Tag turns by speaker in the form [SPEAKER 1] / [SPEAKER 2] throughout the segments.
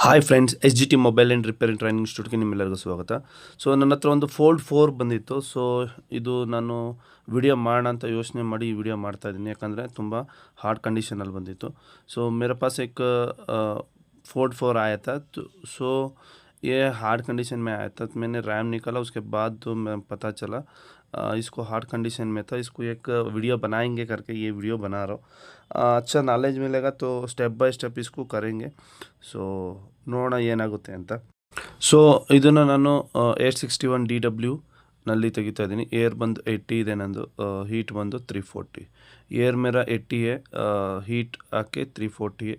[SPEAKER 1] Hi friends, S G T mobile and repairing training ಇನ್ಸ್ಟಿಟ್ಯೂಟ್ಗೆ ನಿಮ್ಮೆಲ್ಲರಿಗೂ ಸ್ವಾಗತ. ಸೊ ನನ್ನ ಹತ್ರ ಒಂದು ಫೋಲ್ಡ್ 4 ಬಂದಿತ್ತು. ಸೊ ಇದು ನಾನು ವಿಡಿಯೋ ಮಾಡೋಣ ಅಂತ ಯೋಚನೆ ಮಾಡಿ ಈ ವಿಡಿಯೋ ಮಾಡ್ತಾಯಿದ್ದೀನಿ. ಯಾಕಂದರೆ ತುಂಬ ಹಾರ್ಡ್ ಕಂಡೀಷನಲ್ಲಿ ಬಂದಿತ್ತು. ಸೊ मेरे पास एक फोल्ड 4 आया था, तो सो ये हार्ड कंडीशन में आया था. तो मैंने रैम निकाला, उसके बाद तो मैं पता चला इसको हार्ड कंडीशन में था. इसको एक वीडियो बनाएंगे करके ये वीडियो बना रहा हूँ. अच्छा नॉलेज मिलेगा तो स्टेप बाय स्टेप इसको करेंगे. ಸೊ ನೋಡೋಣ ಏನಾಗುತ್ತೆ ಅಂತ. ಸೊ ಇದನ್ನು ನಾನು 861DW ನಲ್ಲಿ ತೆಗಿತಾ ಇದ್ದೀನಿ. ಏರ್ ಬಂದು 80 ಇದೆ ನಂದು, ಹೀಟ್ ಬಂದು 340. एयर मेरा 80 है, हीट आके 340 है.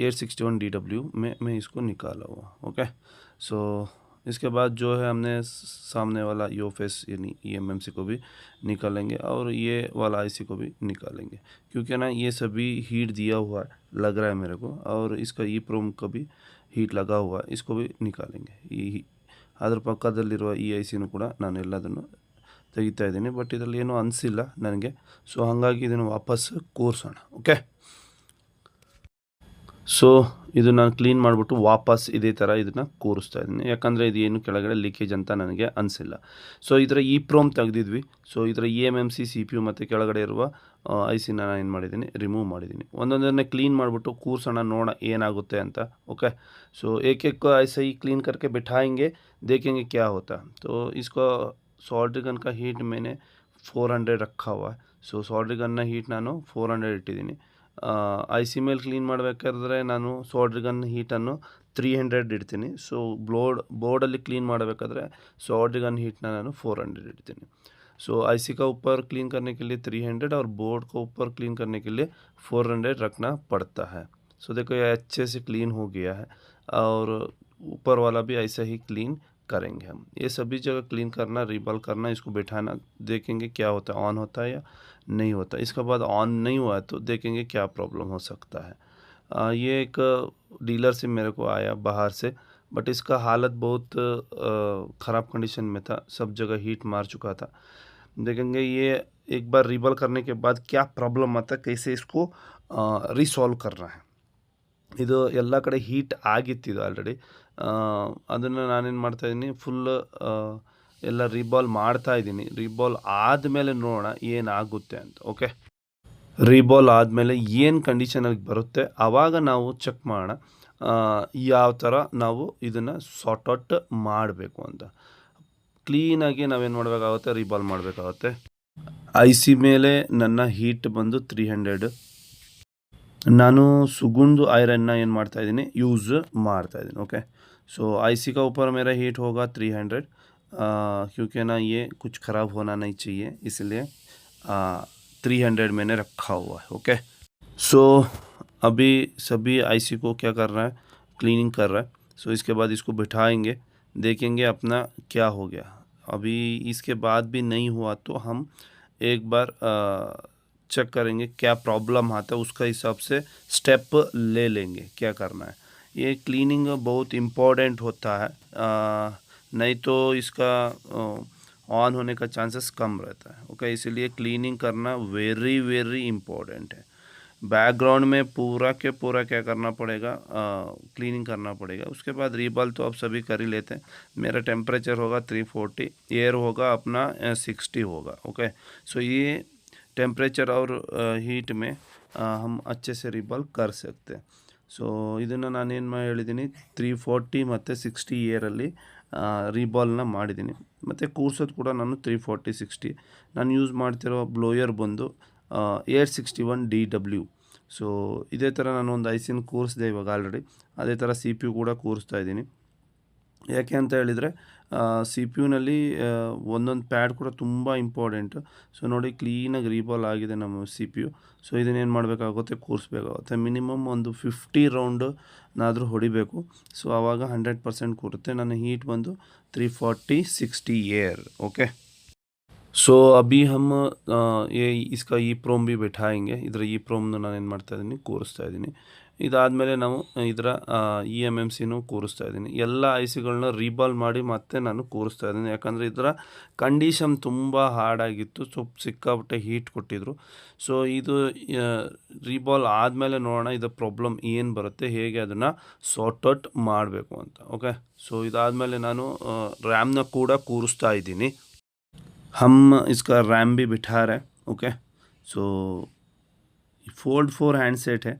[SPEAKER 1] 861DW में मैं इसको निकाला हुआ. ओके, सो इसके बाद जो है हमने सामने वाला यूएफएस यानी EMMC को भी निकालेंगे और ये वाला आईसी को भी निकालेंगे, क्योंकि ना ये सभी हीट दिया हुआ लग रहा है मेरे को. और इसका EEPROM का भी हीट लगा हुआ है, इसको भी निकालेंगे. ಅದರ ಪಕ್ಕದಲ್ಲಿರುವ ಈ ಐಸಿನೂ ಕೂಡ ನಾನು ಎಲ್ಲದನ್ನು ತೆಗಿತಾ ಇದ್ದೀನಿ. ಬಟ್ ಇದರಲ್ಲಿ ಏನೂ ಅನಿಸಿಲ್ಲ ನನಗೆ. ಸೊ ಹಾಗಾಗಿ ಇದನ್ನು ವಾಪಸ್ ಕೂರಿಸೋಣ. ಓಕೆ, ಸೊ ಇದು ನಾನು ಕ್ಲೀನ್ ಮಾಡಿಬಿಟ್ಟು ವಾಪಸ್ ಇದೇ ಥರ ಇದನ್ನು ಕೂರಿಸ್ತಾ ಇದ್ದೀನಿ. ಯಾಕಂದರೆ ಇದು ಏನು ಕೆಳಗಡೆ ಲೀಕೇಜ್ ಅಂತ ನನಗೆ ಅನಿಸಿಲ್ಲ. ಸೊ ಇದರ EEPROM ತೆಗೆದಿದ್ವಿ. ಸೊ ಇದರ EMMC CPU ಮತ್ತು ಕೆಳಗಡೆ ಇರುವ ಐಸಿನ ನಾನು ಏನು ಮಾಡಿದ್ದೀನಿ, ರಿಮೂವ್ ಮಾಡಿದ್ದೀನಿ. ಒಂದೊಂದನ್ನೇ ಕ್ಲೀನ್ ಮಾಡಿಬಿಟ್ಟು ಕೂರಿಸೋಣ, ನೋಡೋಣ ಏನಾಗುತ್ತೆ ಅಂತ. ಓಕೆ, ಸೊ एक एक को ऐसे ही क्लीन करके बिठाएंगे, देखेंगे क्या होता है. तो इसको सोल्डर गन का हीट मैंने 400 रखा हुआ है. ಸೊ ಸೋಲ್ಡ್ರ್ ಗನ್ನ ಹೀಟ್ ನಾನು 400 ಇಟ್ಟಿದ್ದೀನಿ. ಐಸಿ ಮೇಲೆ ಕ್ಲೀನ್ ಮಾಡಬೇಕಾದ್ರೆ ನಾನು ಸೋಲ್ಡ್ರ್ ಗನ್ ಹೀಟನ್ನು 300 ಇಡ್ತೀನಿ. ಸೊ ಬೋರ್ಡಲ್ಲಿ ಕ್ಲೀನ್ ಮಾಡಬೇಕಾದ್ರೆ सोल्डर गन हीट ना ನಾನು 400 ಇಡ್ತೀನಿ. सो आईसी का ऊपर क्लीन करने के लिए 300 और बोर्ड को ऊपर क्लीन करने के लिए 400 रखना पड़ता है. सो देखो ये अच्छे से क्लीन हो गया है और ऊपर वाला भी ऐसा ही क्लीन करेंगे हम. ये सभी जगह क्लीन करना, रीबॉल करना, इसको बैठाना, देखेंगे क्या होता है, ऑन होता है या नहीं होता. इसके बाद ऑन नहीं हुआ है तो देखेंगे क्या प्रॉब्लम हो सकता है. ये एक डीलर से मेरे को आया बाहर से, बट इसका हालत बहुत ख़राब कंडीशन में था, सब जगह हीट मार चुका था. देखेंगे ये एक बार रीबॉल करने के बाद क्या प्रॉब्लम आता है, कैसे इसको रिसॉल्व करना है. ಇದು ಎಲ್ಲ ಕಡೆ ಹೀಟ್ ಆಗಿತ್ತಿದು ಆಲ್ರೆಡಿ. ಅದನ್ನು ನಾನೇನು ಮಾಡ್ತಾಯಿದ್ದೀನಿ, ಫುಲ್ ಎಲ್ಲ ರೀಬಾಲ್ ಮಾಡ್ತಾಯಿದ್ದೀನಿ. ರೀಬಾಲ್ ಆದಮೇಲೆ ನೋಡೋಣ ಏನಾಗುತ್ತೆ ಅಂತ. ಓಕೆ, ರೀಬಾಲ್ ಆದಮೇಲೆ ಏನು ಕಂಡೀಷನಲ್ಲಿ ಬರುತ್ತೆ ಆವಾಗ ನಾವು ಚೆಕ್ ಮಾಡೋಣ ಯಾವ ಥರ ನಾವು ಇದನ್ನು ಸಾರ್ಟ್ ಔಟ್ ಮಾಡಬೇಕು ಅಂತ. ಕ್ಲೀನಾಗಿ ನಾವೇನು ಮಾಡಬೇಕಾಗುತ್ತೆ, ರೀಬಾಲ್ ಮಾಡಬೇಕಾಗುತ್ತೆ. ಐಸಿ ಮೇಲೆ ನನ್ನ ಹೀಟ್ ಬಂದು 300. ನಾನು ಸುಗುಂದು ಐರನ್ನ ಏನು ಮಾಡ್ತಾಯಿದ್ದೀನಿ, ಯೂಸ್ ಮಾಡ್ತಾಯಿದ್ದೀನಿ. ओके, सो आईसी का ऊपर मेरा हीट होगा 300, क्योंकि ना ये कुछ ख़राब होना नहीं चाहिए, इसलिए 300 मैंने रखा हुआ है. ओके, सो अभी सभी आईसी को क्या कर रहा है, क्लीनिंग कर रहा है. सो इसके बाद इसको बिठाएंगे, देखेंगे अपना क्या हो गया. अभी इसके बाद भी नहीं हुआ तो हम एक बार चेक करेंगे क्या प्रॉब्लम आता है, उसका हिसाब से स्टेप ले लेंगे क्या करना है. ये क्लीनिंग बहुत इम्पोर्टेंट होता है, नहीं तो इसका ऑन होने का चांसेस कम रहता है. ओके, इसीलिए क्लीनिंग करना वेरी वेरी इम्पोर्टेंट है. बैकग्राउंड में पूरा के पूरा क्या करना पड़ेगा, क्लीनिंग करना पड़ेगा. उसके बाद रीबॉल तो आप सभी कर ही लेते हैं. मेरा टेम्परेचर होगा 340, एयर होगा अपना 60 होगा. ओके, सो ये टेम्परेचर और हीट में हम अच्छे से रीबॉल कर सकते हैं. ಸೊ ಇದನ್ನು ನಾನೇನು ಹೇಳಿದ್ದೀನಿ, 340 ಮತ್ತು 60 ಇಯರಲ್ಲಿ ರೀಬಾಲ್ನ ಮಾಡಿದ್ದೀನಿ. ಮತ್ತು ಕೂರ್ಸೋದು ಕೂಡ ನಾನು 340 60. ನಾನು ಯೂಸ್ ಮಾಡ್ತಿರೋ ಬ್ಲೋಯರ್ ಬಂದು 861DW. ಸೊ ಇದೇ ಥರ ನಾನು ಒಂದು ಐಸಿನ ಕೂರಿಸಿದೆ ಇವಾಗ ಆಲ್ರೆಡಿ. ಅದೇ ಥರ CPU ಕೂಡ ಕೂರಿಸ್ತಾ ಇದ್ದೀನಿ. ಯಾಕೆ ಅಂತ ಹೇಳಿದರೆ CPU ಒಂದೊಂದು ಪ್ಯಾಡ್ ಕೂಡ ತುಂಬ ಇಂಪಾರ್ಟೆಂಟು. ಸೊ ನೋಡಿ ಕ್ಲೀನಾಗಿ ರೀಬಾಲ್ ಆಗಿದೆ ನಮ್ಮ CPU. ಸೊ ಇದನ್ನೇನು ಮಾಡಬೇಕಾಗುತ್ತೆ, ಕೂರಿಸ್ಬೇಕಾಗುತ್ತೆ. ಮಿನಿಮಮ್ ಒಂದು 50 ರೌಂಡ್ನಾದರೂ ಹೊಡಿಬೇಕು. ಸೊ ಆವಾಗ 100% ಕೂರುತ್ತೆ. ನನ್ನ ಹೀಟ್ ಬಂದು 340 60 एयर. ओके, सो अभी हम ये इसका EEPROM भी बैठाएंगे. इधर EEPROM ನಾನು ಏನು ಮಾಡ್ತಾಯಿದ್ದೀನಿ, ಕೂರಿಸ್ತಾ ಇದ್ದೀನಿ. ಇದಾದಮೇಲೆ ನಾವು ಇದರ ಇ ಎಮ್ ಎಮ್ ಸಿನೂ ಕೂರಿಸ್ತಾ ಇದ್ದೀನಿ. ಎಲ್ಲ ಐ ಸಿಗಳನ್ನ ರೀಬಾಲ್ ಮಾಡಿ ಮತ್ತೆ ನಾನು ಕೂರಿಸ್ತಾ ಇದ್ದೀನಿ. ಯಾಕಂದರೆ ಇದರ ಕಂಡೀಷನ್ ತುಂಬ ಹಾರ್ಡಾಗಿತ್ತು. ಸಿಕ್ಕಾಪಟ್ಟೆ ಹೀಟ್ ಕೊಟ್ಟಿದ್ದರು. ಸೊ ಇದು ರೀಬಾಲ್ ಆದಮೇಲೆ ನೋಡೋಣ ಇದರ ಪ್ರಾಬ್ಲಮ್ ಏನು ಬರುತ್ತೆ, ಹೇಗೆ ಅದನ್ನು ಸಾರ್ಟ್ ಔಟ್ ಮಾಡಬೇಕು ಅಂತ. ಓಕೆ, ಸೊ ಇದಾದಮೇಲೆ ನಾನು ರ್ಯಾಮ್ನ ಕೂಡ ಕೂರಿಸ್ತಾ ಇದ್ದೀನಿ. हम इसका रैम भी बिठा रहे हैं. ओके, सो फोल्ड 4 हैंडसेट है.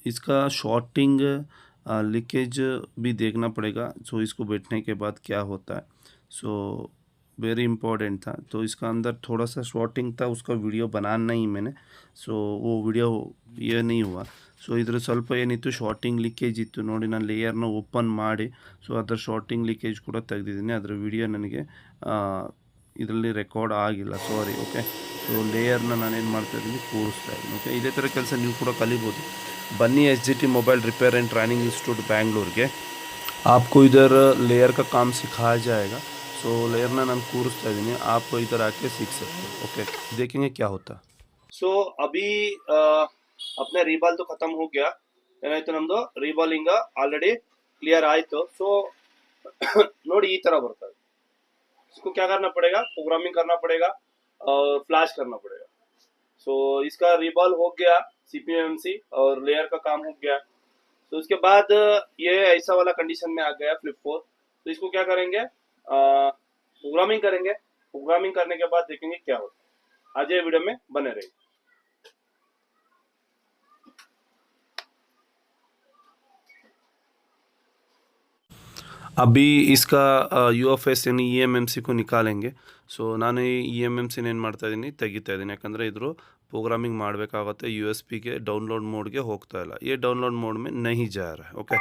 [SPEAKER 1] इसका शॉर्टिंग लीकेज भी देखना पड़ेगा. सो इसको बैठने के बाद क्या होता है, सो वेरी इम्पोर्टेंट था. तो इसका अंदर थोड़ा सा शॉर्टिंग था, उसका वीडियो बनाना नहीं मैंने. सो वो वीडियो ये नहीं हुआ. ಸೊ ಇದ್ರ ಸ್ವಲ್ಪ ಏನಿತ್ತು ಶಾರ್ಟಿಂಗ್ ಲೀಕೇಜ್ ಇತ್ತು ನೋಡಿ, ನಾನು ಲೇಯರ್ನ ಓಪನ್ ಮಾಡಿ ಸೊ ಅದರ ಶಾರ್ಟಿಂಗ್ ಲೀಕೇಜ್ ಕೂಡ ತೆಗೆದಿದ್ದೀನಿ. ಅದರ ವಿಡಿಯೋ ನನಗೆ ಇದರಲ್ಲಿ ರೆಕಾರ್ಡ್ ಆಗಿಲ್ಲ, ಸಾರಿ. ಓಕೆ, ಸೊ ಲೇಯರ್ನ ನಾನೇನು ಮಾಡ್ತಾಯಿದ್ದೀನಿ, ಕೂರಿಸ್ತಾ ಇದ್ದೀನಿ. ಓಕೆ, ಇದೇ ಥರ ಕೆಲಸ ನೀವು ಕೂಡ ಕಲಿಬೋದು. ಬನ್ನಿ SGT mobile repair and training institute Bangalore के, आपको इधर लेयर का काम सिखाया जाएगा. सो लेयरना ನಾನು ಕೂರಿಸ್ತಾ ಇದ್ದೀನಿ, आप इधर आके सीख सकते हो. ओके, देखेंगे क्या होता. ಸೊ ಅಭಿ अपने ರೀಬಾಲ್ तो खत्म हो गया. ಏನಾಯ್ತು, ನಮ್ಮದು ರೀಬಾಲಿಂಗ್ ಆಲ್ರೆಡಿ ಕ್ಲಿಯರ್ ಆಯಿತು. ಸೊ ನೋಡಿ ಈ ಥರ ಬರ್ತದೆ. इसको क्या करना पड़ेगा, प्रोग्रामिंग करना पड़ेगा और फ्लैश करना पड़ेगा. सो इसका रिबॉल हो गया, CPMC और लेयर का काम हो गया. तो उसके बाद ये ऐसा वाला कंडीशन में आ गया फ्लिप 4. तो इसको क्या करेंगे, प्रोग्रामिंग करेंगे. प्रोग्रामिंग करने के बाद देखेंगे क्या होता है. आज ये वीडियो में बने रहिए. अभी इसका UFS यानी EMMC को निकालेंगे. ಸೊ ನಾನು ಈ EMMCನ ಏನು ಮಾಡ್ತಾ ಇದ್ದೀನಿ, ತೆಗಿತಾ ಇದ್ದೀನಿ. ಯಾಕಂದರೆ ಇದ್ರ ಪ್ರೋಗ್ರಾಮಿಂಗ್ ಮಾಡಬೇಕಾಗುತ್ತೆ. USB के डाउनलोड मोड के होता है, ये डाउनलोड मोड में नहीं जा रहा है. ओके,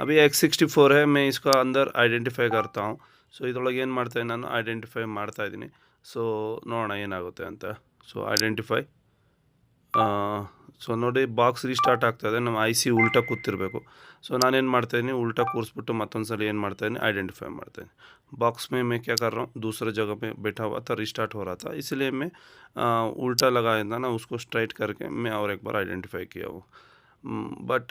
[SPEAKER 1] अभी X64 है, मैं इसका अंदर ಐಡೆಂಟಿಫೈ करता हूँ. ಸೊ ಇದರೊಳಗೆ ಏನು ಮಾಡ್ತಾಯಿದ್ದೀನಿ, ನಾನು ಐಡೆಂಟಿಫೈ ಮಾಡ್ತಾ ಇದ್ದೀನಿ. ಸೊ ನೋಡೋಣ ಏನಾಗುತ್ತೆ ಅಂತ. ಸೊ ಐಡೆಂಟಿಫೈ, ಸೊ ನೋಡಿ ಬಾಕ್ಸ್ ರೀಸ್ಟಾರ್ಟ್ ಆಗ್ತಾಯಿದೆ. ನಮ್ಮ IC ಉಲ್ಟಾ ಕೂತಿರಬೇಕು. ಸೊ ನಾನೇನು ಮಾಡ್ತಾಯಿದ್ದೀನಿ, ಉಲ್ಟಾ ಕೂರಿಸ್ಬಿಟ್ಟು ಮತ್ತೊಂದು ಸಲ ಏನು ಮಾಡ್ತಾಯಿದ್ದೀನಿ, ಐडेंटिफाई ಮಾಡ್ತಾಯಿದ್ದೀನಿ. बॉक्स में मैं क्या कर रहा हूँ, दूसरे जगह पे बैठा हुआ था, रिस्टार्ट हो रहा था, इसलिए मैं उल्टा लगाया था ना, उसको स्ट्राइट करके मैं और एक बार आइडेंटिफाई किया वो. बट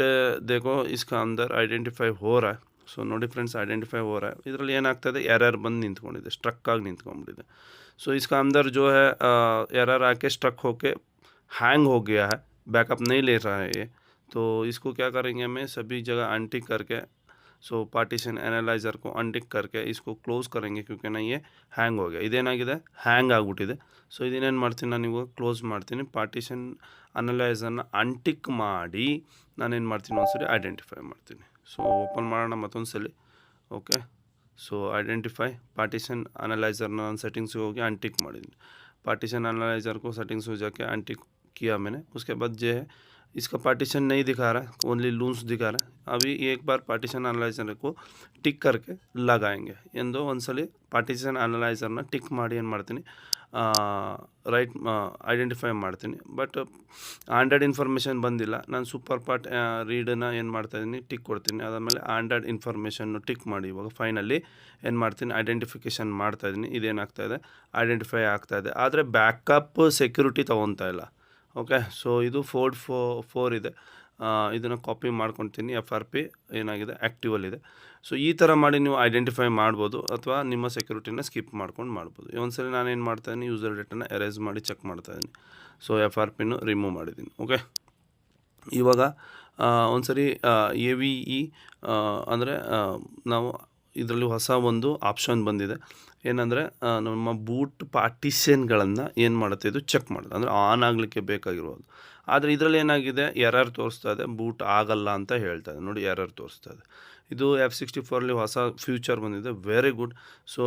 [SPEAKER 1] देखो इसका अंदर आइडेंटिफाई हो रहा है. ಸೊ ನೋಡಿ ಫ್ರೆಂಡ್ಸ್, ಐಡೆಂಟಿಫೈ हो रहा है. ಇದರಲ್ಲಿ ಏನಾಗ್ತದೆ, ಎರರ್ ಬಂದು ನಿಂತ್ಕೊಂಡಿದೆ, ಸ್ಟ್ರಕ್ ಆಗಿ ನಿಂತ್ಕೊಂಡ್ಬಿಟ್ಟಿದೆ. ಸೊ इसका अंदर जो है एरर आके स्ट्रक होके हैंग हो गया है, बैकअप नहीं ले रहा है ये. तो इसको क्या करेंगे, हमें सभी जगह अनटिक करके, सो पार्टीशन एनालाइज़र को अनटिक करके इसको क्लोज़ करेंगे, क्योंकि ना ये ಹ್ಯಾಂಗ್ हो गया. ಇದೇನಾಗಿದೆ, ಹ್ಯಾಂಗ್ ಆಗಿಬಿಟ್ಟಿದೆ. ಸೊ ಇದನ್ನೇನು ಮಾಡ್ತೀನಿ, ನಾನು ಇವಾಗ ಕ್ಲೋಸ್ ಮಾಡ್ತೀನಿ. ಪಾರ್ಟಿಷನ್ ಅನಲೈಸರ್ನ ಅನ್ಟಿಕ್ ಮಾಡಿ ನಾನೇನು ಮಾಡ್ತೀನಿ, ಒಂದ್ಸರಿ ಐಡೆಂಟಿಫೈ ಮಾಡ್ತೀನಿ. ಸೊ ಓಪನ್ ಮಾಡೋಣ ಮತ್ತೊಂದು ಸಲ. Okay, so identify partition analyser ನಾನು सेटिंग्स ಹೋಗಿ अनटिक ಮಾಡಿದ್ದೀನಿ. पार्टीशन एनालाइज़र को सेटिंग्स हो जाके अनटिक किया मैंने. उसके बाद जो है इसका पार्टीशन नहीं दिखा रहा है, ओनली लून्स दिखा रहा है. अभी एक बार पार्टीशन एनालाइज़र को टिक करके लगाएंगे. ಎಂದು ಒಂದ್ಸಲಿ ಪಾರ್ಟಿಷನ್ ಅನಲೈಸರ್ನ ಟಿಕ್ ಮಾಡಿ ಏನು ಮಾಡ್ತೀನಿ, ರೈಟ್ ಐಡೆಂಟಿಫೈ ಮಾಡ್ತೀನಿ. ಬಟ್ ಆಂಡ್ರಾಯ್ಡ್ ಇನ್ಫಾರ್ಮೇಷನ್ ಬಂದಿಲ್ಲ. ನಾನು ಸೂಪರ್ ಪಾರ್ಟ್ ರೀಡನ್ನ ಏನು ಮಾಡ್ತಾಯಿದ್ದೀನಿ, ಟಿಕ್ ಕೊಡ್ತೀನಿ. ಅದಾದಮೇಲೆ ಆಂಡ್ರಾಯ್ಡ್ ಇನ್ಫಾರ್ಮೇಷನ್ನು ಟಿಕ್ ಮಾಡಿ ಇವಾಗ ಫೈನಲಿ ಏನು ಮಾಡ್ತೀನಿ, ಐಡೆಂಟಿಫಿಕೇಷನ್ ಮಾಡ್ತಾಯಿದ್ದೀನಿ. ಇದೇನಾಗ್ತಾಯಿದೆ, ಐಡೆಂಟಿಫೈ ಆಗ್ತಾಯಿದೆ. ಆದರೆ ಬ್ಯಾಕಪ್ ಸೆಕ್ಯೂರಿಟಿ ತೊಗೊತಾ ಇಲ್ಲ. ಓಕೆ, ಸೊ ಇದು ಫೋಲ್ಡ್ 4 ಇದೆ. ಇದನ್ನು ಕಾಪಿ ಮಾಡ್ಕೊತೀನಿ. FRP ಏನಾಗಿದೆ, ಆ್ಯಕ್ಟಿವಲ್ಲಿದೆ. ಸೊ ಈ ಥರ ಮಾಡಿ ನೀವು ಐಡೆಂಟಿಫೈ ಮಾಡ್ಬೋದು, ಅಥವಾ ನಿಮ್ಮ ಸೆಕ್ಯೂರಿಟಿನ ಸ್ಕಿಪ್ ಮಾಡ್ಕೊಂಡು ಮಾಡ್ಬೋದು. ಒಂದ್ಸಲ ನಾನೇನು ಮಾಡ್ತಾಯಿದ್ದೀನಿ, ಯೂಸರ್ ಡೇಟಾನ ಎರೇಸ್ ಮಾಡಿ ಚೆಕ್ ಮಾಡ್ತಾಯಿದ್ದೀನಿ. ಸೊ FRPನೂ ರಿಮೂವ್ ಮಾಡಿದ್ದೀನಿ. ಓಕೆ, ಇವಾಗ ಒಂದ್ಸರಿ AVE ಅಂದರೆ ನಾವು ಇದರಲ್ಲಿ ಹೊಸ ಒಂದು ಆಪ್ಷನ್ ಬಂದಿದೆ. ಏನಂದರೆ ನಮ್ಮ ಬೂಟ್ ಪಾರ್ಟಿಷನ್ಗಳನ್ನು ಏನು ಮಾಡುತ್ತೆ, ಇದು ಚೆಕ್ ಮಾಡುತ್ತೆ. ಅಂದರೆ ಆನ್ ಆಗಲಿಕ್ಕೆ ಬೇಕಾಗಿರೋದು. ಆದರೆ ಇದರಲ್ಲಿ ಏನಾಗಿದೆ, ಎರರ್ ತೋರಿಸ್ತಾ ಇದೆ, ಬೂಟ್ ಆಗಲ್ಲ ಅಂತ ಹೇಳ್ತಾ ಇದೆ. ನೋಡಿ ಎರರ್ ತೋರಿಸ್ತಾ ಇದೆ. ಇದು F64 ಹೊಸ ಫ್ಯೂಚರ್ ಬಂದಿದೆ, ವೆರಿ ಗುಡ್. ಸೊ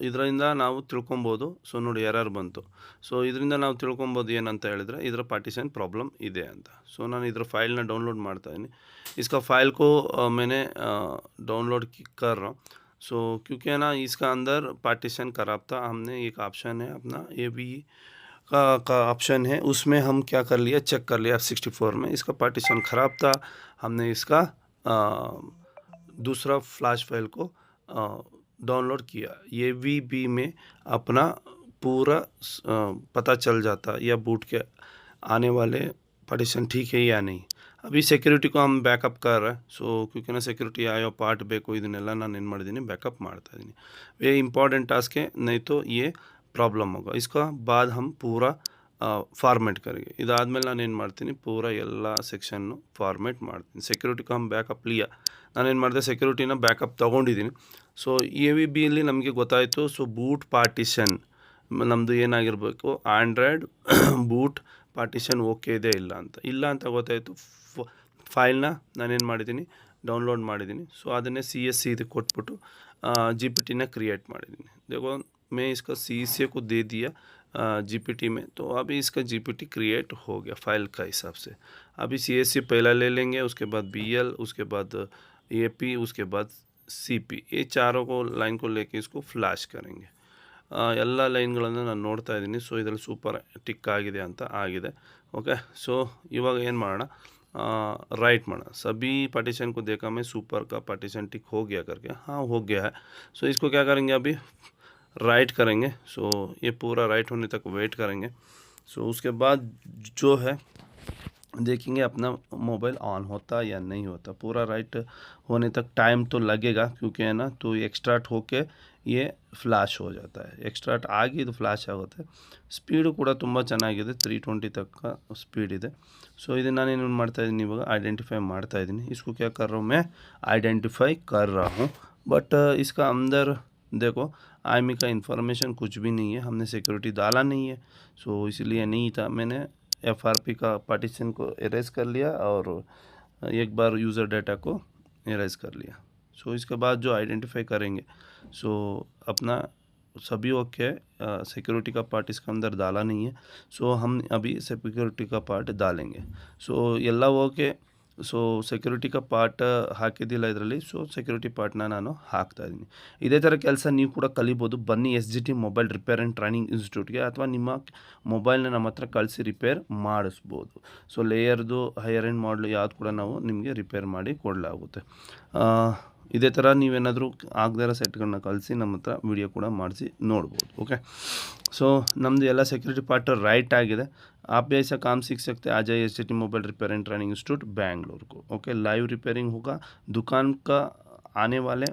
[SPEAKER 1] ಇದರಿಂದ ನಾವು ತಿಳ್ಕೊಬೋದು. ಸೊ ನೋಡಿ ಎರರ್ ಬಂತು. ಸೊ ಇದರಿಂದ ನಾವು ತಿಳ್ಕೊಬೋದು ಏನಂತ ಹೇಳಿದರೆ, ಇದರ ಪಾರ್ಟಿಷನ್ ಪ್ರಾಬ್ಲಮ್ ಇದೆ ಅಂತ. ಸೊ ನಾನು ಇದರ ಫೈಲ್ನ ಡೌನ್ಲೋಡ್ ಮಾಡ್ತಾಯಿದ್ದೀನಿ. इसका फाइल को मैंने डाउनलोड कर रहा हूँ. सो क्योंकि है ना, इसका अंदर पार्टीशन खराब था. हमने एक ऑप्शन है अपना AVE का ऑप्शन है, उसमें हम क्या कर लिया, चेक कर लिया F64 में. इसका पार्टीशन ख़राब था. हमने इसका दूसरा फ्लैश फाइल को डाउनलोड किया. AVB में अपना पूरा पता चल जाता या बूट के आने वाले पार्टीशन ठीक है या नहीं. अभी सिक्योरिटी को हम बैकअप कर रहे हैं सो क्योंकि ना सिक्योरिटी आयो पार्ट ಬೇಕು ಇದನ್ನೆಲ್ಲ ನಾನು ಏನು ಮಾಡಿದ್ದೀನಿ बैकअप ಮಾಡ್ತಾ ಇದ್ದೀನಿ ये इंपॉर्टेंट टास्क है नहीं तो ये प्रॉब्लम होगा इसका बाद हम पूरा ಫಾರ್ಮೇಟ್ ಕರೆಗೆ ಇದಾದಮೇಲೆ ನಾನು ಏನು ಮಾಡ್ತೀನಿ ಪೂರಾ ಎಲ್ಲ ಸೆಕ್ಷನ್ನು ಫಾರ್ಮೇಟ್ ಮಾಡ್ತೀನಿ ಸೆಕ್ಯೂರಿಟಿ ಕಮ್ ಬ್ಯಾಕಪ್ ಲಿಯಾ ನಾನೇನು ಮಾಡಿದೆ ಸೆಕ್ಯೂರಿಟಿನ ಬ್ಯಾಕಪ್ ತೊಗೊಂಡಿದ್ದೀನಿ ಸೊ ಎ ವಿ ಬಿಯಲ್ಲಿ ನಮಗೆ ಗೊತ್ತಾಯಿತು ಸೊ ಬೂಟ್ ಪಾರ್ಟಿಷನ್ ನಮ್ಮದು ಏನಾಗಿರಬೇಕು ಆಂಡ್ರಾಯ್ಡ್ ಬೂಟ್ ಪಾರ್ಟಿಷನ್ ಓಕೆ ಇದೆ ಇಲ್ಲ ಅಂತ ಗೊತ್ತಾಯಿತು ಫೈಲ್ನ ನಾನೇನು ಮಾಡಿದ್ದೀನಿ ಡೌನ್ಲೋಡ್ ಮಾಡಿದ್ದೀನಿ ಸೊ ಅದನ್ನೇ CSC ಇದಕ್ಕೆ ಕೊಟ್ಬಿಟ್ಟು GPT ने क्रिएट ಮಾಡಿದ್ದೀನಿ देखो मैं इसका CSC को दे दिया GPT में तो अभी इसका GPT क्रिएट हो गया फाइल का हिसाब से अभी CSC पहला ले लेंगे उसके बाद BL उसके बाद AP उसके बाद CP ये चारों को लाइन को लेके इसको फ्लैश करेंगे ಎಲ್ಲ ಲೈನ್ಗಳನ್ನು ನಾನು ನೋಡ್ತಾ ಇದ್ದೀನಿ ಸೊ ಇದರಲ್ಲಿ ಸೂಪರ್ ಟಿಕ್ ಆಗಿದೆ ಅಂತ ಆಗಿದೆ ओके सो ಇವಾಗ ಏನು ಮಾಡೋಣ राइट माना सभी पार्टीशन को देखा मैं सुपर का पार्टीशन टिक हो गया करके हाँ हो गया है सो इसको क्या करेंगे अभी राइट करेंगे सो ये पूरा राइट होने तक वेट करेंगे सो उसके बाद जो है देखेंगे अपना मोबाइल ऑन होता या नहीं होता पूरा राइट होने तक टाइम तो लगेगा क्योंकि है ना तो एक्स्ट्राट होके ये ಫ್ಲಾಶ್ हो जाता है एक्स्ट्राट ಆಗಿ ಇದು ಫ್ಲಾಶ್ ಆಗುತ್ತೆ ಸ್ಪೀಡು ಕೂಡ ತುಂಬ ಚೆನ್ನಾಗಿದೆ 320 ತನಕ ಸ್ಪೀಡ್ ಇದೆ ಸೊ ಇದನ್ನು ನಾನೇನು ಮಾಡ್ತಾ ಇದ್ದೀನಿ ಇವಾಗ आइडेंटिफाई ಮಾಡ್ತಾ इधनी इसको क्या कर रहा हूँ मैं आइडेंटिफाई कर रहा हूँ बट इसका अंदर देखो IMEI का इन्फॉर्मेशन कुछ भी नहीं है हमने सिक्योरिटी डाला नहीं है सो इसलिए नहीं था मैंने FRP का पार्टीशन को इरेज कर लिया और एक बार यूज़र डाटा को इरेज कर लिया सो इसके बाद जो आइडेंटिफाई करेंगे सो अपना सभी ओके सिक्योरिटी का पार्ट इसके अंदर डाला नहीं है सो हम अभी सिक्योरिटी का पार्ट डालेंगे सो ಎಲ್ಲ ಓಕೆ ಸೊ ಸೆಕ್ಯೂರಿಟಿ का ಪಾರ್ಟ್ ಹಾಕಿದ್ದಿಲ್ಲ ಇದರಲ್ಲಿ ಸೊ ಸೆಕ್ಯೂರಿಟಿ ಪಾರ್ಟ್ನ ನಾನು ಹಾಕ್ತಾ ಇದ್ದೀನಿ ಇದೇ ಥರ ಕೆಲಸ ನೀವು ಕೂಡ ಕಲಿಬೋದು ಬನ್ನಿ SGT mobile repair and training ಇನ್ಸ್ಟಿಟ್ಯೂಟ್ಗೆ ಅಥವಾ ನಿಮ್ಮ ಮೊಬೈಲ್ನ ನಮ್ಮ ಹತ್ರ ಕಳಿಸಿ ರಿಪೇರ್ ಮಾಡಿಸ್ಬೋದು ಸೊ ಲೇಯರ್ದು ಹೈಯರ್ ಎಂಡ್ ಮಾಡಲ್ ಯಾವ್ದು ಕೂಡ ನಾವು ನಿಮಗೆ ರಿಪೇರ್ ಮಾಡಿ ಕೊಡಲಾಗುತ್ತೆ ಇದೇ ಥರ ನೀವೇನಾದರೂ ಆಗದೇ ಇರೋ ಸೆಟ್ಗಳನ್ನ ಕಳಿಸಿ ನಮ್ಮ ಹತ್ರ ವಿಡಿಯೋ ಕೂಡ ಮಾಡಿಸಿ ನೋಡ್ಬೋದು ओके सो नಮ್ಮದು ಎಲ್ಲ ಸೆಕ್ಯೂರಿಟಿ ಪಾರ್ಟ್ राइट आಗಿದೆ आप भी ऐसा काम सीख सकते हैं आ जाइए SGT mobile repair and training institute Bangalore को ओके लाइव रिपेयरिंग होगा दुकान का आने वाले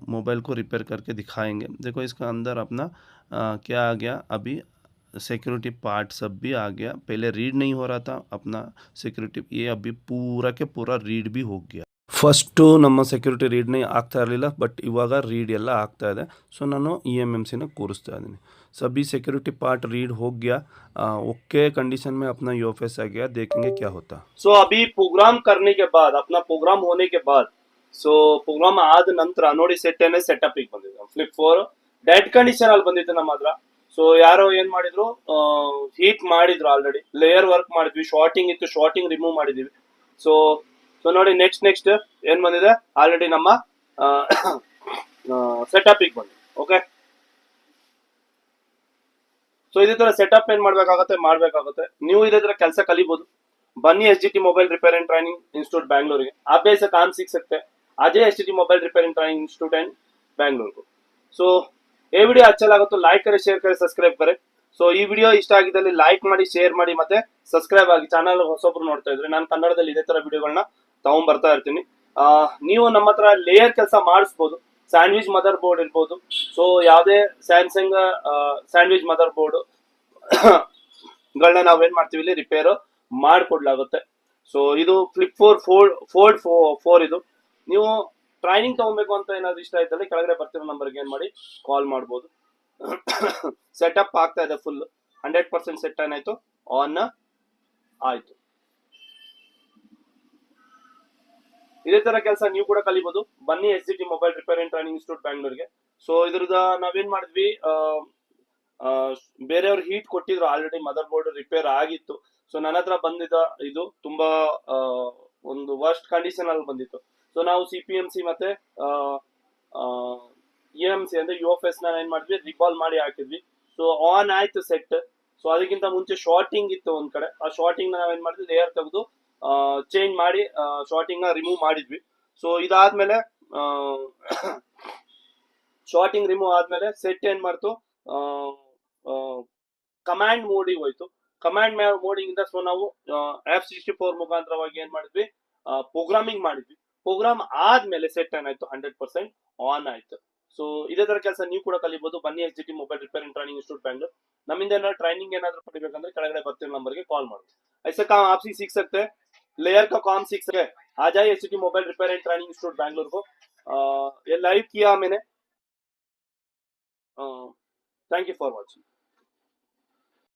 [SPEAKER 1] मोबाइल को रिपेयर करके दिखाएंगे देखो इसका अंदर अपना क्या आ गया अभी सिक्योरिटी पार्ट सब भी आ गया पहले रीड नहीं हो रहा था अपना सिक्योरिटी ये अभी पूरा के पूरा रीड भी हो गया ಫಸ್ಟು ನಮ್ಮ ಸೆಕ್ಯೂರಿಟಿ ರೀಡ್ನೇ ಆಗ್ತಾ ಇರಲಿಲ್ಲ ಬಟ್ ಇವಾಗ ರೀಡ್ ಎಲ್ಲ ಆಗ್ತಾ ಇದೆ ಸೊ ನಾನು EMMCನ ಕೂರಿಸ್ತಾ ಇದ್ದೀನಿ सभी सिक्योरिटी पार्ट रीड हो गया ओके कंडीशन में अपना UFS आ गया देखेंगे क्या होता
[SPEAKER 2] सो अभी प्रोग्राम करने के बाद अपना प्रोग्राम होने के बाद सो प्रोग्राम ಆದ ನಂತರ ನೋಡಿ ಸೆಟ್ ಸೆಟಪ್ ಗೆ ಬಂದಿದೆ ಫ್ಲಿಪ್ 4 ಡೆಡ್ ಕಂಡೀಷನ್ ಅಲ್ಲಿ ಬಂದಿತ್ತು ನಮ್ಮ ಹತ್ರ ಸೊ ಯಾರೋ ಏನ್ ಮಾಡಿದ್ರು ಹೀಟ್ ಮಾಡಿದ್ರು ಆಲ್ರೆಡಿ ಲೇಯರ್ ವರ್ಕ್ ಮಾಡಿದ್ವಿ ಶಾರ್ಟಿಂಗ್ ಇತ್ತು ಶಾರ್ಟಿಂಗ್ ರಿಮೂವ್ ಮಾಡಿದ್ವಿ ಸೊ ಸೊ ನೋಡಿ ನೆಕ್ಸ್ಟ್ ಏನ್ ಬಂದಿದೆ ಆಲ್ರೆಡಿ ನಮ್ಮ ಸೆಟಪ್ ಗೆ ಬಂದಿದೆ ಓಕೆ ಸೊ ಇದೇ ತರ ಸೆಟಪ್ ಏನ್ ಮಾಡ್ಬೇಕಾಗುತ್ತೆ ನೀವು ಇದೇ ತರ ಕೆಲಸ ಕಲಿಬಹುದು बनिए SGT mobile repair and training institute Bangalore के आप भी ऐसा काम सीख सकते हैं आज SGT mobile repair and training institute and Bangalore को सो ये वीडियो अच्छा लगा तो लाइक करें शेयर करें सब्सक्राइब करें ಸೊ ಈ ವಿಡಿಯೋ ಇಷ್ಟ ಆಗಿದ್ದಲ್ಲಿ ಲೈಕ್ ಮಾಡಿ ಶೇರ್ ಮಾಡಿ ಮತ್ತೆ ಸಬ್ಸ್ಕ್ರೈಬ್ ಆಗಿ ಚಾನಲ್ ಹೊಸೊಬ್ರು ನೋಡ್ತಾ ಇದ್ರೆ ನಾನು ಕನ್ನಡದಲ್ಲಿ ಇದೇ ತರ ವಿಡಿಯೋಗಳನ್ನ ತಗೊಂಡ್ ಬರ್ತಾ ಇರ್ತೀನಿ ನೀವು ನಮ್ಮ ಹತ್ರ ಲೇಯರ್ ಕೆಲಸ ಮಾಡಿಸಬಹುದು ಸ್ಯಾಂಡ್ವಿಚ್ ಮದರ್ ಬೋರ್ಡ್ ಇರಬಹುದು ಸೊ ಯಾವುದೇ ಸ್ಯಾಮ್ಸಂಗ್ ಸ್ಯಾಂಡ್ವಿಚ್ ಮದರ್ ಬೋರ್ಡ್ ಗಳನ್ನ ನಾವೇನ್ ಮಾಡ್ತೀವಿ ಇಲ್ಲಿ ರಿಪೇರ್ ಮಾಡಿಕೊಡ್ಲಾಗುತ್ತೆ ಸೊ ಇದು ಫ್ಲಿಪ್ 4 ಇದು ನೀವು ಟ್ರೈನಿಂಗ್ ತಗೊಬೇಕು ಅಂತ ಏನಾದ್ರು ಇಷ್ಟ ಆಯ್ತಲ್ಲ ಕೆಳಗಡೆ ಬರ್ತಿರೋ ನಂಬರ್ಗೆ ಏನ್ ಮಾಡಿ ಕಾಲ್ ಮಾಡಬಹುದು ಸೆಟಪ್ ಆಗ್ತಾ ಇದೆ ಫುಲ್ 100% ಸೆಟ್ ಏನಾಯ್ತು ಆನ್ ಆಯ್ತು ಇದೇ ತರ ಕೆಲಸ ನೀವು ಕೂಡ ಕಲಿಬಹುದು ಬನ್ನಿ SGT mobile repair and training institute ಬ್ಯಾಂಗ್ಳೂರ್ಗೆ ಸೊ ಇದ್ರದ ನಾವೇನ್ ಮಾಡಿದ್ವಿ ಬೇರೆಯವ್ರು ಹೀಟ್ ಕೊಟ್ಟಿದ್ರು ಆಲ್ರೆಡಿ ಮದರ್ ಬೋರ್ಡ್ ರಿಪೇರ್ ಆಗಿತ್ತು ಸೊ ನನ್ನ ಹತ್ರ ಬಂದಿದ್ದ ಇದು ತುಂಬಾ ಒಂದು ವರ್ಸ್ಟ್ ಕಂಡೀಷನ್ ಅಲ್ಲಿ ಬಂದಿತ್ತು ಸೊ ನಾವು CPMC ಮತ್ತೆ EMC ಅಂದ್ರೆ UFS ನ ಏನ್ ಮಾಡಿದ್ವಿ ರಿಬಾಲ್ ಮಾಡಿ ಹಾಕಿದ್ವಿ ಸೊ ಆನ್ ಆಯ್ತು ಸೆಟ್ ಸೊ ಅದಕ್ಕಿಂತ ಮುಂಚೆ ಶಾರ್ಟಿಂಗ್ ಇತ್ತು ಒಂದ್ ಕಡೆ ಆ ಶಾರ್ಟಿಂಗ್ ನ ನಾವೇನ್ ಮಾಡಿದ್ವಿ ಲೇಯರ್ ತೆಗೆದು ಚೇಂಜ್ ಮಾಡಿ ಶಾರ್ಟಿಂಗ್ ನ ರಿಮೂವ್ ಮಾಡಿದ್ವಿ ಸೊ ಇದಾದ್ಮೇಲೆ ಶಾರ್ಟಿಂಗ್ ರಿಮೂವ್ ಆದ್ಮೇಲೆ ಸೆಟ್ ಏನ್ ಮಾಡ್ತು ಕಮಾಂಡ್ ಮೋಡಿಗೆ ಹೋಯ್ತು ಕಮಾಂಡ್ ಮೋಡಿಂಗ್ ಇಂದ ಸೊ ನಾವು F64 ಮುಖಾಂತರವಾಗಿ ಏನ್ ಮಾಡಿದ್ವಿ, ಪ್ರೋಗ್ರಾಮಿಂಗ್ ಮಾಡಿದ್ವಿ. ಪ್ರೋಗ್ರಾಮ್ ಆದ್ಮೇಲೆ ಸೆಟ್ ಏನಾಯ್ತು 100% ಆನ್ ಆಯ್ತು. ಸೊ ಇದೇ ತರ ಕೆಲಸ ನೀವು ಕೂಡ ಕಲಿಬಹುದು. ಬನ್ನಿ SGT mobile repairing training institute Bangalore. ನಮ್ಮಿಂದ ಏನಾದ್ರು ಟ್ರೈನಿಂग ಏನಾದ್ರು ಪಡಿಬೇಕಂದ್ರೆ ಕೆಳಗಡೆ ಬರ್ತಿರೋ ನಂಬರ್ಗೆ ಕಾಲ್ ಮಾಡಿ. ऐसे काम आप सीख सकते हैं, लेयर का काम सीख सकते हैं. आ जाइए SGT mobile repair and training institute Bangalore को. ये लाइव किया मैंने. Thank you for watching.